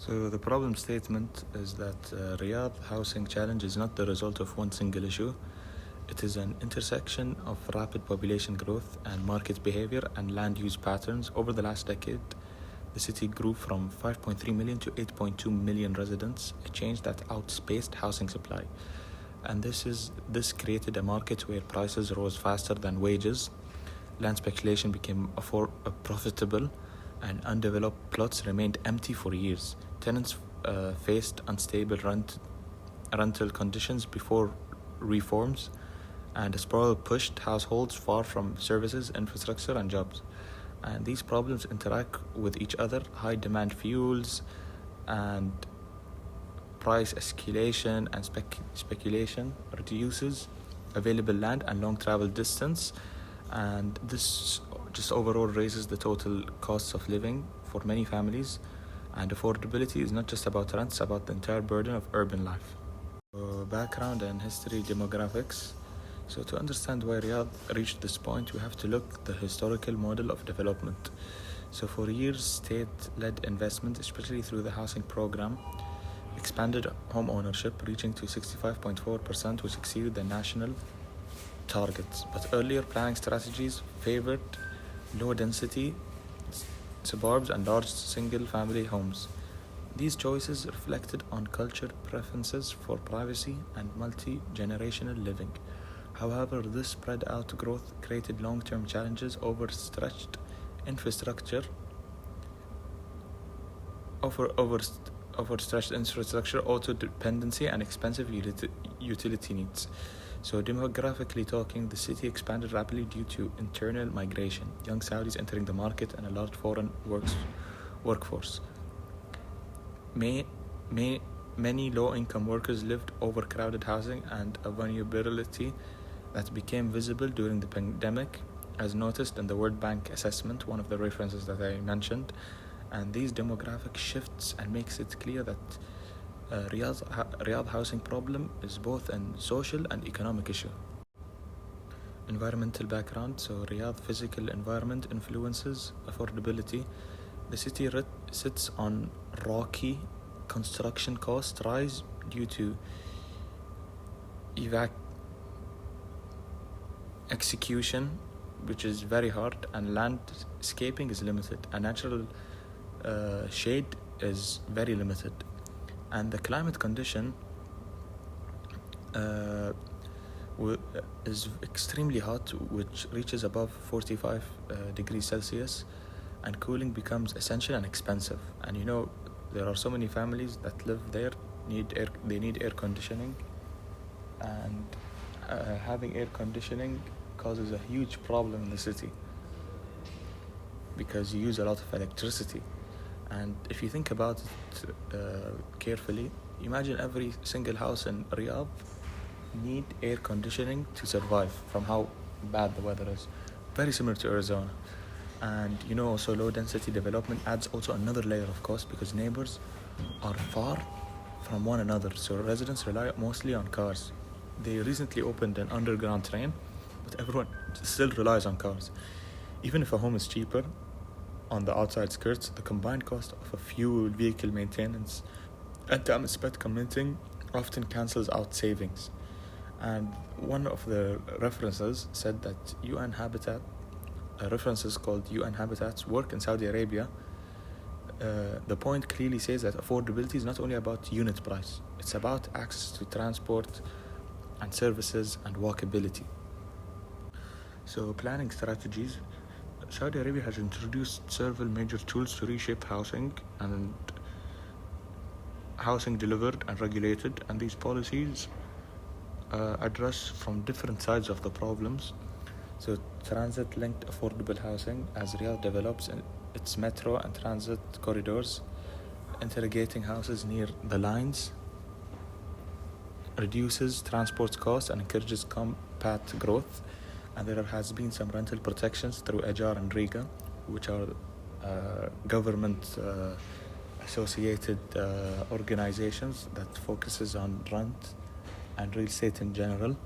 So the problem statement is that Riyadh housing challenge is not the result of one single issue. It is an intersection of rapid population growth and market behavior and land use patterns. Over the last decade, the city grew from 5.3 million to 8.2 million residents, a change that outpaced housing supply. And this created a market where prices rose faster than wages. Land speculation became profitable, and undeveloped plots remained empty for years. Tenants faced unstable rental conditions before reforms, and sprawl pushed households far from services, infrastructure, and jobs. And these problems interact with each other. High demand fuels and price escalation and speculation reduces available land and long travel distance, and this just overall raises the total costs of living for many families. And affordability is not just about rent, it's about the entire burden of urban life. Background and history, demographics. So to understand why Riyadh reached this point, we have to look at the historical model of development. So for years, state-led investment, especially through the housing program, expanded home ownership, reaching to 65.4%, which exceeded the national targets. But earlier planning strategies favored low-density suburbs and large single-family homes. These choices reflected on culture preferences for privacy and multi-generational living. However, this spread out growth created long-term challenges. Overstretched infrastructure, auto-dependency, and expensive utility needs. So demographically talking, the city expanded rapidly due to internal migration, young Saudis entering the market, and a large foreign workforce. Many low-income workers lived overcrowded housing, and a vulnerability that became visible during the pandemic, as noticed in the World Bank assessment, one of the references that I mentioned. And these demographic shifts and makes it clear that Riyadh housing problem is both a social and economic issue. Environmental background. So Riyadh physical environment influences affordability. The city sits on rocky construction costs rise due to execution, which is very hard, and landscaping is limited, and natural shade is very limited, and the climate condition is extremely hot, which reaches above 45 degrees Celsius, and cooling becomes essential and expensive. And there are so many families that live there, they need air conditioning, and having air conditioning causes a huge problem in the city because you use a lot of electricity. And if you think about it carefully, imagine every single house in Riyadh need air conditioning to survive from how bad the weather is. Very similar to Arizona. And also low density development adds also another layer of cost because neighbors are far from one another, so residents rely mostly on cars. They recently opened an underground train, but everyone still relies on cars. Even if a home is cheaper on the outside skirts, the combined cost of a fuel, vehicle maintenance, and time spent commuting often cancels out savings. And one of the references said that UN Habitat, references called UN Habitat's work in Saudi Arabia, the point clearly says that affordability is not only about unit price, it's about access to transport and services and walkability. So planning strategies. Saudi Arabia has introduced several major tools to reshape housing and housing delivered and regulated, and these policies address from different sides of the problems. So transit-linked affordable housing, as Riyadh develops its metro and transit corridors, interrogating houses near the lines reduces transport costs and encourages compact growth. And there has been some rental protections through Ajar and Riga, which are government associated organizations that focuses on rent and real estate in general.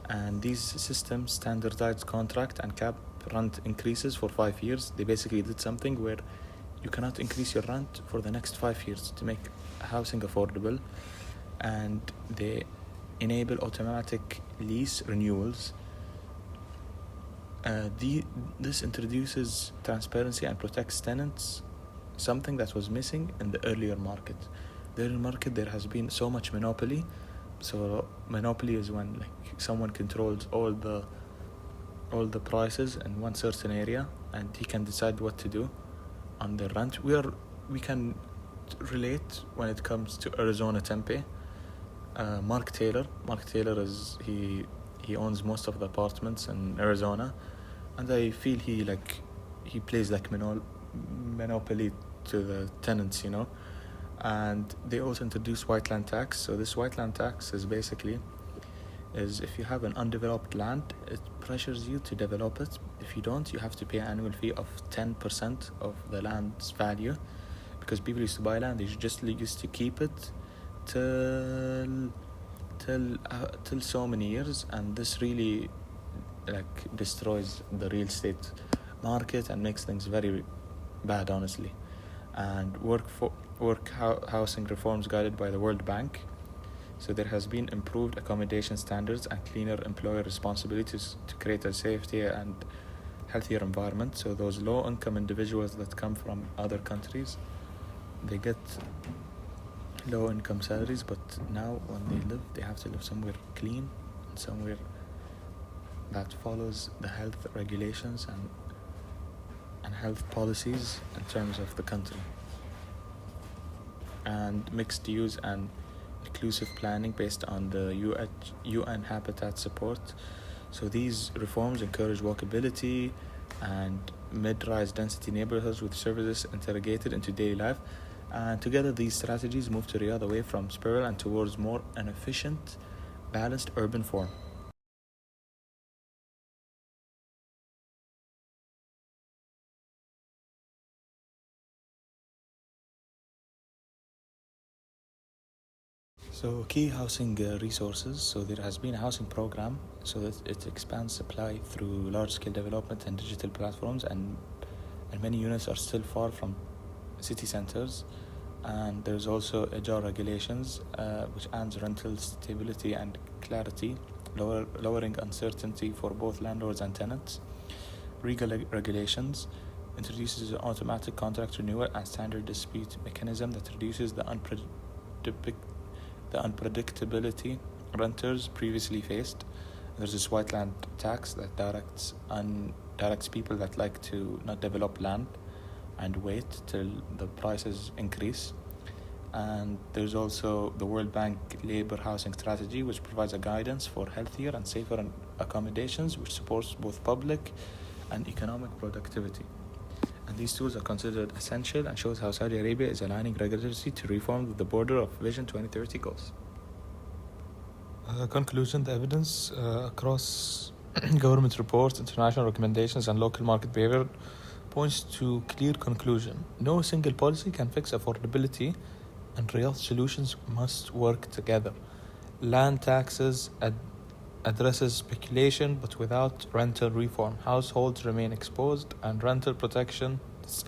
And these systems standardize contract and cap rent increases for 5 years. They basically did something where you cannot increase your rent for the next 5 years to make housing affordable, and they enable automatic lease renewals. This introduces transparency and protects tenants, something that was missing in the earlier market. The earlier market, there has been so much monopoly. So monopoly is when like someone controls all the prices in one certain area, and he can decide what to do on the rent. We can relate when it comes to Arizona Tempe. Mark Taylor is he owns most of the apartments in Arizona, and I feel he plays like monopoly to the tenants, And they also introduced white land tax. So this white land tax is basically if you have an undeveloped land, it pressures you to develop it. If you don't, you have to pay an annual fee of 10% of the land's value, because people used to buy land, they just used to keep it till so many years, and this really destroys the real estate market and makes things very bad, honestly. And housing reforms guided by the World Bank. So there has been improved accommodation standards and cleaner employer responsibilities to create a safer and healthier environment. So those low-income individuals that come from other countries, they get low-income salaries, but now when they have to live somewhere clean and somewhere that follows the health regulations and health policies in terms of the country. And mixed use and inclusive planning based on the UN Habitat support. So these reforms encourage walkability and mid-rise density neighborhoods with services integrated into daily life. And together these strategies move to Riyadh away from spiral and towards more an efficient, balanced urban form. So key housing resources. So there has been a housing program, so that it expands supply through large-scale development and digital platforms, and many units are still far from city centers. And there's also AJAR regulations, which adds rental stability and clarity, lowering uncertainty for both landlords and tenants. REGA regulations introduces an automatic contract renewal and standard dispute mechanism that reduces the unpredictability renters previously faced. There's this white land tax that directs people that like to not develop land and wait till the prices increase. And there's also the World Bank Labor Housing Strategy, which provides a guidance for healthier and safer accommodations, which supports both public and economic productivity. And these tools are considered essential and shows how Saudi Arabia is aligning regulatory to reform with the border of Vision 2030 goals. Conclusion: the evidence across government reports, international recommendations, and local market behavior points to clear conclusion. No single policy can fix affordability, and Riyadh solutions must work together. Land taxes addresses speculation, but without rental reform, households remain exposed, and rental protections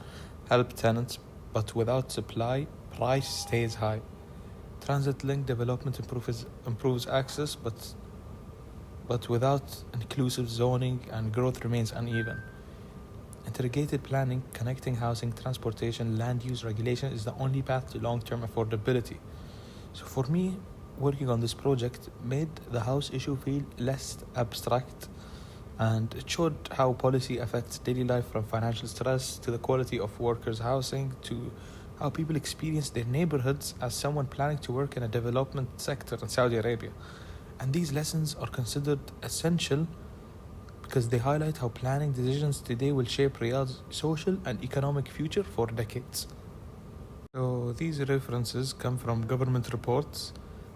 help tenants, but without supply, price stays high. Transit-linked development improves access, but without inclusive zoning, and growth remains uneven. Integrated planning, connecting housing, transportation, land use regulation is the only path to long-term affordability. So for me, working on this project made the house issue feel less abstract, and it showed how policy affects daily life, from financial stress to the quality of workers' housing to how people experience their neighborhoods as someone planning to work in a development sector in Saudi Arabia. And these lessons are considered essential because they highlight how planning decisions today will shape Riyadh's social and economic future for decades. So these references come from government reports,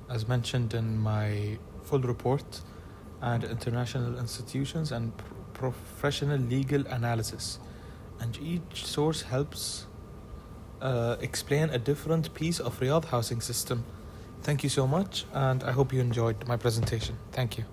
as mentioned in my full report, and international institutions and professional legal analysis. And each source helps explain a different piece of Riyadh housing system. Thank you so much, and I hope you enjoyed my presentation. Thank you.